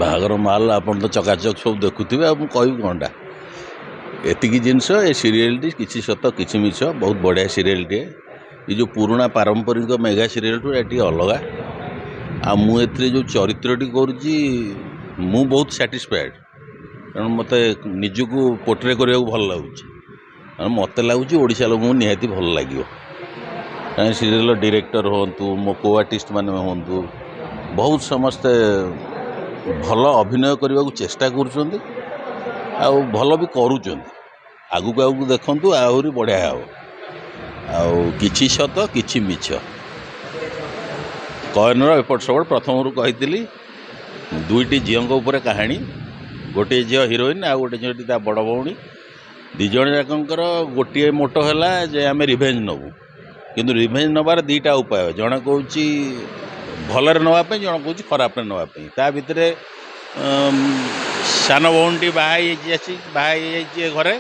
ବାହାଘର ମାଲ ଆପଣ ତ ଚକାଚକ ସବୁ ଦେଖୁଥିବେ ଆଉ ମୁଁ କହିବି କ'ଣଟା। ଏତିକି ଜିନିଷ ଏ ସିରିଏଲଟି କିଛି ସତ କିଛି ମିଛ ବହୁତ ବଢ଼ିଆ ସିରିଏଲଟିଏ। ଏ ଯେଉଁ ପୁରୁଣା ପାରମ୍ପରିକ ମେଗା ସିରିଏଲଠୁ ଏହା ଟିକେ ଅଲଗା। ଆଉ ମୁଁ ଏଥିରେ ଯେଉଁ ଚରିତ୍ରଟି କରୁଛି ମୁଁ ବହୁତ ସାଟିସ୍ଫାଏଡ଼୍, କାରଣ ମୋତେ ନିଜକୁ ପୋର୍ଟ୍ରେ କରିବାକୁ ଭଲ ଲାଗୁଛି। କାରଣ ମୋତେ ଲାଗୁଛି ଓଡ଼ିଶା ଲୋକଙ୍କୁ ନିହାତି ଭଲ ଲାଗିବ। କାରଣ ସିରିଏଲର ଡିରେକ୍ଟର ହୁଅନ୍ତୁ, ମୋ କୋ ଆର୍ଟିଷ୍ଟ ମାନେ ହୁଅନ୍ତୁ, ବହୁତ ସମସ୍ତେ ଭଲ ଅଭିନୟ କରିବାକୁ ଚେଷ୍ଟା କରୁଛନ୍ତି ଆଉ ଭଲ ବି କରୁଛନ୍ତି। ଆଗକୁ ଆଗକୁ ଦେଖନ୍ତୁ ଆହୁରି ବଢ଼ିଆ ହେବ। ଆଉ କିଛି ସତ କିଛି ମିଛ କଏନର ଏପଟ ସେପଟ ପ୍ରଥମରୁ କହିଥିଲି। ଦୁଇଟି ଝିଅଙ୍କ ଉପରେ କାହାଣୀ, ଗୋଟିଏ ଝିଅ ହିରୋଇନ୍ ଆଉ ଗୋଟେ ଝିଅଟି ତା ବଡ଼ ଭଉଣୀ। ଦୁଇ ଜଣ ଯାକଙ୍କର ଗୋଟିଏ ମୋଟୋ ହେଲା ଯେ ଆମେ ରିଭେଞ୍ଜ ନେବୁ। କିନ୍ତୁ ରିଭେଞ୍ଜ ନେବାର ଦୁଇଟା ଉପାୟ, ଜଣେ କହୁଛି ଭଲରେ ନେବା ପାଇଁ, ଜଣେ କହୁଛି ଖରାପରେ ନେବା ପାଇଁ। ତା ଭିତରେ ସାନ ଭଉଣୀଟି ବାହା ହେଇଯାଇଛି ଘରେ।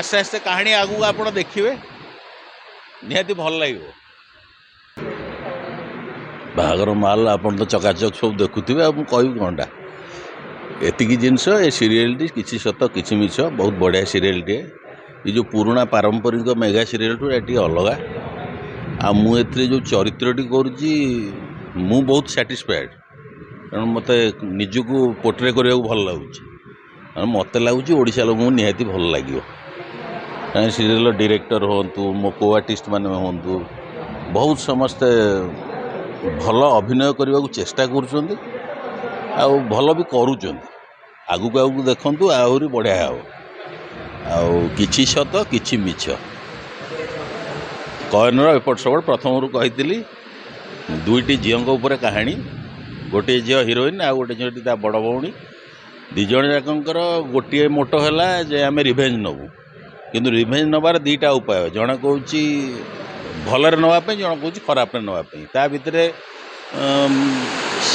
ଆସ୍ତେ ଆସ୍ତେ କାହାଣୀ ଆଗକୁ ଆପଣ ଦେଖିବେ, ନିହାତି ଭଲ ଲାଗିବ। ବାହାଘର ମାଲ ଆପଣ ତ ଚକାଚକ ସବୁ ଦେଖୁଥିବେ ଆଉ ମୁଁ କହିବି କ'ଣଟା। ଏତିକି ଜିନିଷ ଏ ସିରିଏଲଟି କିଛି ସତ କିଛି ମିଛ ବହୁତ ବଢ଼ିଆ ସିରିଏଲଟିଏ। ଏ ଯେଉଁ ପୁରୁଣା ପାରମ୍ପରିକ ମେଗା ସିରିଏଲଠୁ ଏହା ଟିକେ ଅଲଗା। ଆଉ ମୁଁ ଏଥିରେ ଯେଉଁ ଚରିତ୍ରଟି କରୁଛି ମୁଁ ବହୁତ ସାଟିସ୍ଫାଏଡ଼୍, କାରଣ ମୋତେ ନିଜକୁ ପୋର୍ଟ୍ରେ କରିବାକୁ ଭଲ ଲାଗୁଛି। କାରଣ ମୋତେ ଲାଗୁଛି ଓଡ଼ିଶା ଲୋକଙ୍କୁ ନିହାତି ଭଲ ଲାଗିବ। କାରଣ ସିରିଏଲର ଡିରେକ୍ଟର ହୁଅନ୍ତୁ, ମୋ କୋ ଆର୍ଟିଷ୍ଟ ମାନେ ହୁଅନ୍ତୁ, ବହୁତ ସମସ୍ତେ ଭଲ ଅଭିନୟ କରିବାକୁ ଚେଷ୍ଟା କରୁଛନ୍ତି ଆଉ ଭଲ ବି କରୁଛନ୍ତି। ଆଗକୁ ଆଗକୁ ଦେଖନ୍ତୁ ଆହୁରି ବଢ଼ିଆ ହେବ। ଆଉ କିଛି ସତ କିଛି ମିଛ କଏନର ଏପଟ ସେପଟ ପ୍ରଥମରୁ କହିଥିଲି। ଦୁଇଟି ଝିଅଙ୍କ ଉପରେ କାହାଣୀ, ଗୋଟିଏ ଝିଅ ହିରୋଇନ୍ ଆଉ ଗୋଟେ ଝିଅଟି ତା ବଡ଼ ଭଉଣୀ। ଦୁଇ ଜଣ ଯାକଙ୍କର ଗୋଟିଏ ମୋଟୋ ହେଲା ଯେ ଆମେ ରିଭେଞ୍ଜ ନେବୁ। କିନ୍ତୁ ରିଭେଞ୍ଜ ନେବାର ଦୁଇଟା ଉପାୟ, ଜଣେ କହୁଛି ଭଲରେ ନେବା ପାଇଁ, ଜଣେ କହୁଛି ଖରାପରେ ନେବା ପାଇଁ। ତା ଭିତରେ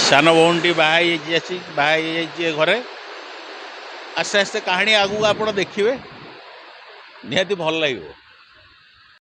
ସାନ ଭଉଣୀଟି ବାହା ହେଇଯାଇଛି ଘରେ। ଆସ୍ତେ ଆସ୍ତେ କାହାଣୀ ଆଗକୁ ଆପଣ ଦେଖିବେ, ନିହାତି ଭଲ ଲାଗିବ।